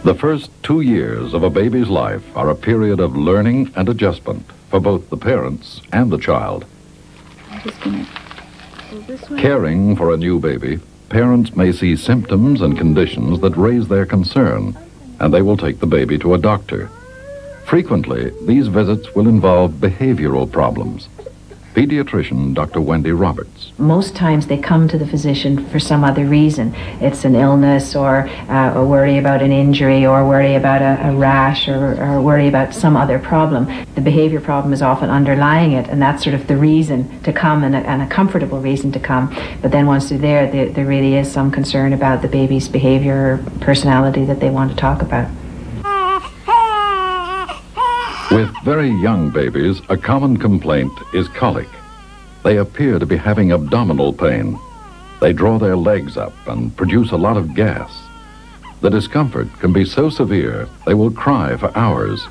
The first 2 years of a baby's life are a period of learning and adjustment for both the parents and the child. I'm just going to pull this way. Caring for a new baby, parents may see symptoms and conditions that raise their concern, and they will take the baby to a doctor. Frequently, these visits will involve behavioral problems. Pediatrician Dr. Wendy Roberts. Most times they come to the physician for some other reason. It's an illness or a worry about an injury or worry about a rash or worry about some other problem. The behavior problem is often underlying it, and that's sort of the reason to come and a comfortable reason to come. But then once they're there really is some concern about the baby's behavior or personality that they want to talk about. With very young babies, a common complaint is colic. They appear to be having abdominal pain. They draw their legs up and produce a lot of gas. The discomfort can be so severe they will cry for hours.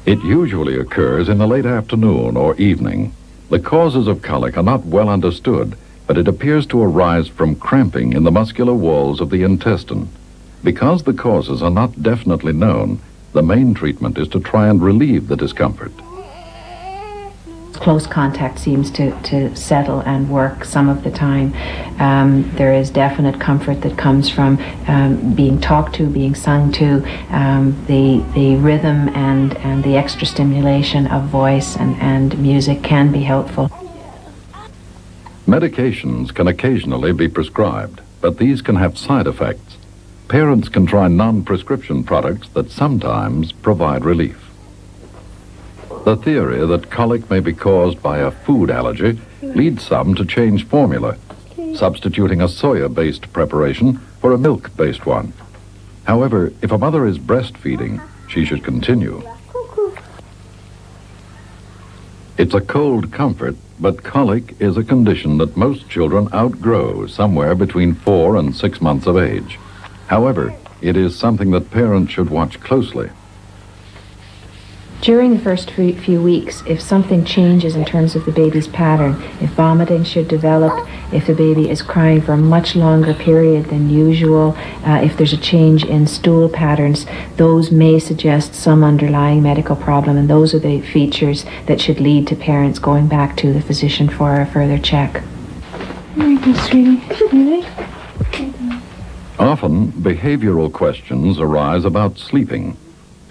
It usually occurs in the late afternoon or evening. The causes of colic are not well understood, but it appears to arise from cramping in the muscular walls of the intestine. Because the causes are not definitely known, the main treatment is to try and relieve the discomfort. Close contact seems to settle and work some of the time. There is definite comfort that comes from being talked to, being sung to, the rhythm and the extra stimulation of voice and music can be helpful. Medications can occasionally be prescribed, but these can have side effects. Parents can try non-prescription products that sometimes provide relief. The theory that colic may be caused by a food allergy leads some to change formula, substituting a soya-based preparation for a milk-based one. However, if a mother is breastfeeding, she should continue. It's a cold comfort, but colic is a condition that most children outgrow somewhere between 4 and 6 months of age. However, it is something that parents should watch closely. During the first few weeks, if something changes in terms of the baby's pattern, if vomiting should develop, if the baby is crying for a much longer period than usual, if there's a change in stool patterns, those may suggest some underlying medical problem, and those are the features that should lead to parents going back to the physician for a further check. There you go, sweetie. Ready? Often, behavioral questions arise about sleeping.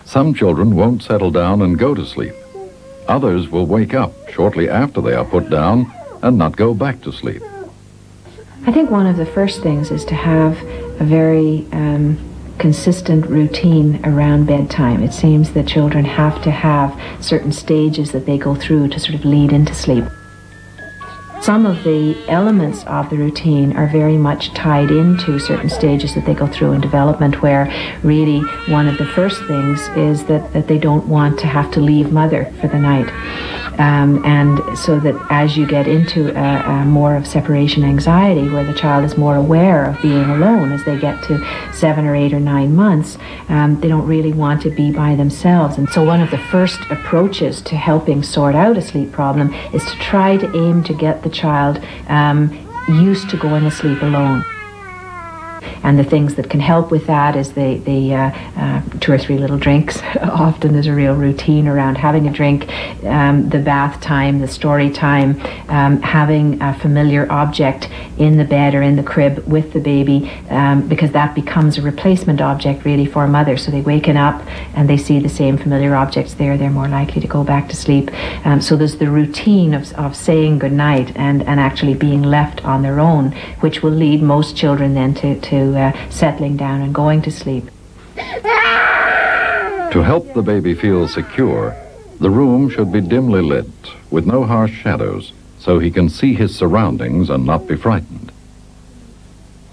Some children won't settle down and go to sleep. Others will wake up shortly after they are put down and not go back to sleep. I think one of the first things is to have a very consistent routine around bedtime. It seems that children have to have certain stages that they go through to sort of lead into sleep. Some of the elements of the routine are very much tied into certain stages that they go through in development, where really one of the first things is that they don't want to have to leave mother for the night. And so that as you get into more of separation anxiety, where the child is more aware of being alone as they get to 7 or 8 or 9 months, they don't really want to be by themselves. And so one of the first approaches to helping sort out a sleep problem is to try to aim to get the child used to going asleep alone. And the things that can help with that is the 2 or 3 little drinks. Often there's a real routine around having a drink, the bath time, the story time, having a familiar object in the bed or in the crib with the baby, because that becomes a replacement object really for a mother. So they waken up and they see the same familiar objects there, they're more likely to go back to sleep. So there's the routine of saying goodnight and actually being left on their own, which will lead most children then to settling down and going to sleep. To help the baby feel secure, the room should be dimly lit with no harsh shadows, so he can see his surroundings and not be frightened.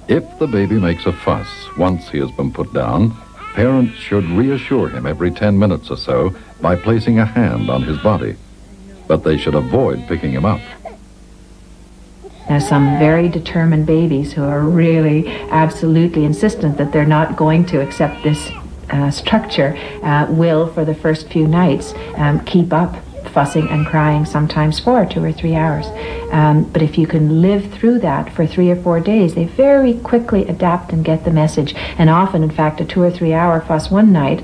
If the baby makes a fuss once he has been put down, parents should reassure him every 10 minutes or so by placing a hand on his body, but they should avoid picking him up. There's some very determined babies who are really absolutely insistent that they're not going to accept this structure, will for the first few nights keep up fussing and crying, sometimes for 2 or 3 hours. But if you can live through that for 3 or 4 days, they very quickly adapt and get the message. And often, in fact, a 2 or 3 hour fuss one night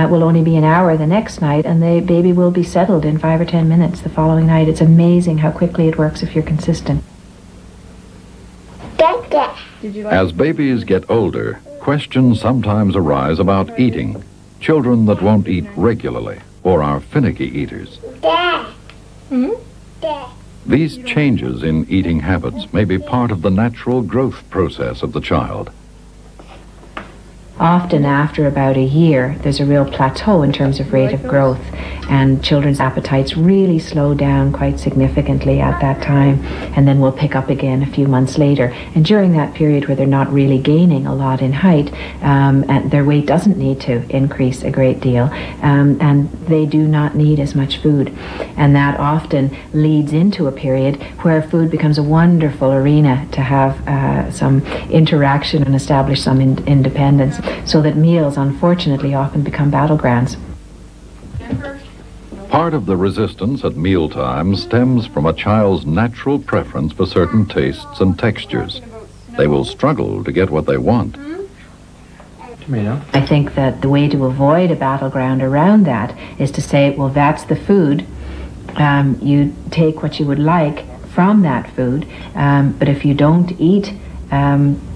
will only be an hour the next night, and the baby will be settled in 5 or 10 minutes the following night. It's amazing how quickly it works if you're consistent. As babies get older, questions sometimes arise about eating. Children that won't eat regularly or are finicky eaters. These changes in eating habits may be part of the natural growth process of the child. Often after about a year, there's a real plateau in terms of rate of growth, and children's appetites really slow down quite significantly at that time, and then will pick up again a few months later. And during that period where they're not really gaining a lot in height, and their weight doesn't need to increase a great deal, and they do not need as much food. And that often leads into a period where food becomes a wonderful arena to have some interaction and establish some independence. So that meals, unfortunately, often become battlegrounds. Part of the resistance at mealtime stems from a child's natural preference for certain tastes and textures. They will struggle to get what they want. Tomato. I think that the way to avoid a battleground around that is to say, well, that's the food. You take what you would like from that food, but if you don't eat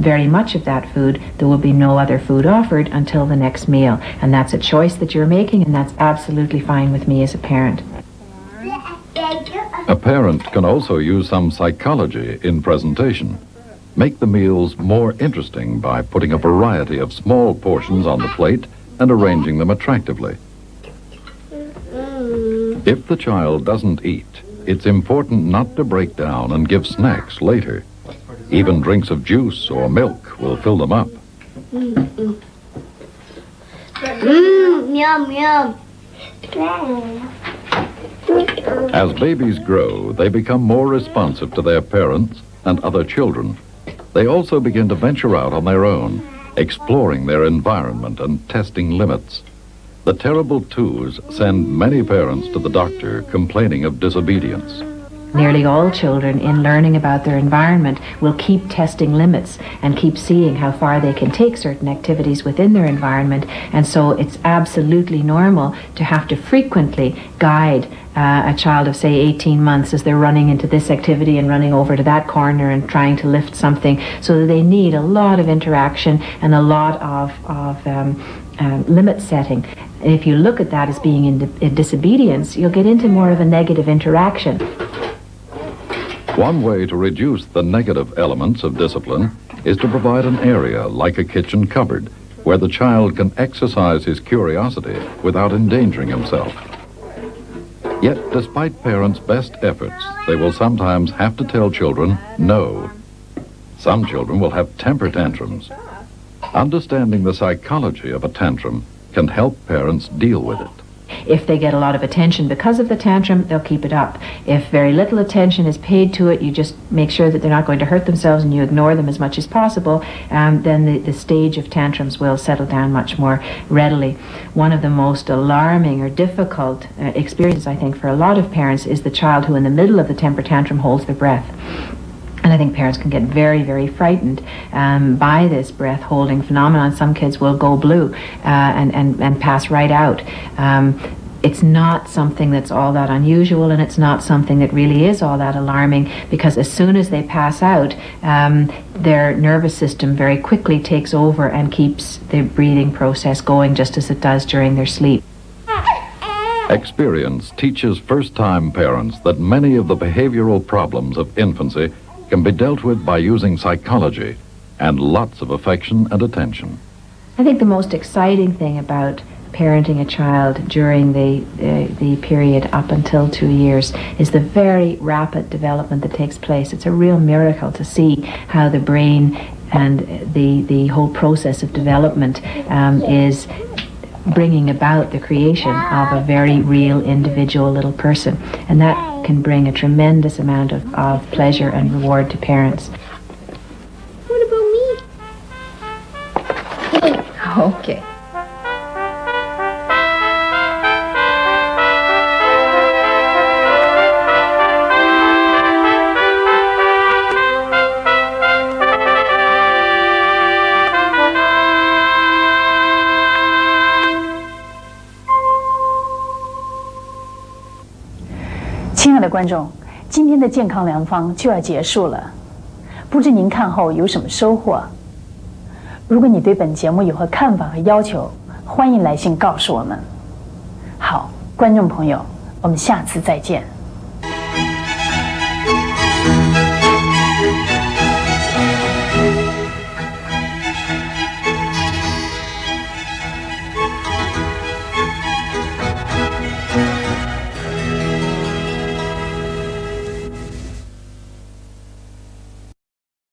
very much of that food, there will be no other food offered until the next meal. And that's a choice that you're making, and that's absolutely fine with me as a parent. A parent can also use some psychology in presentation. Make the meals more interesting by putting a variety of small portions on the plate and arranging them attractively. If the child doesn't eat, it's important not to break down and give snacks later. Even drinks of juice or milk will fill them up. Yum, yum. As babies grow, they become more responsive to their parents and other children. They also begin to venture out on their own, exploring their environment and testing limits. The terrible twos send many parents to the doctor complaining of disobedience. Nearly all children, in learning about their environment, will keep testing limits and keep seeing how far they can take certain activities within their environment. And so it's absolutely normal to have to frequently guide a child of, say, 18 months as they're running into this activity and running over to that corner and trying to lift something, so that they need a lot of interaction and a lot of limit setting. And if you look at that as being in disobedience, you'll get into more of a negative interaction. One way to reduce the negative elements of discipline is to provide an area like a kitchen cupboard where the child can exercise his curiosity without endangering himself. Yet, despite parents' best efforts, they will sometimes have to tell children no. Some children will have temper tantrums. Understanding the psychology of a tantrum can help parents deal with it. If they get a lot of attention because of the tantrum, they'll keep it up. If very little attention is paid to it, you just make sure that they're not going to hurt themselves and you ignore them as much as possible, then the stage of tantrums will settle down much more readily. One of the most alarming or difficult experiences, I think, for a lot of parents is the child who in the middle of the temper tantrum holds their breath. And I think parents can get very, very frightened by this breath-holding phenomenon. Some kids will go blue and pass right out. It's not something that's all that unusual, and it's not something that really is all that alarming, because as soon as they pass out, their nervous system very quickly takes over and keeps the breathing process going just as it does during their sleep. Experience teaches first-time parents that many of the behavioral problems of infancy can be dealt with by using psychology and lots of affection and attention. I think the most exciting thing about parenting a child during the period up until 2 years is the very rapid development that takes place. It's a real miracle to see how the brain and the whole process of development is bringing about the creation of a very real individual little person, and that can bring a tremendous amount of pleasure and reward to parents. What about me? Okay. 爱的观众，今天的健康良方就要结束了，不知您看后有什么收获？如果你对本节目有何看法和要求，欢迎来信告诉我们。好，观众朋友，我们下次再见。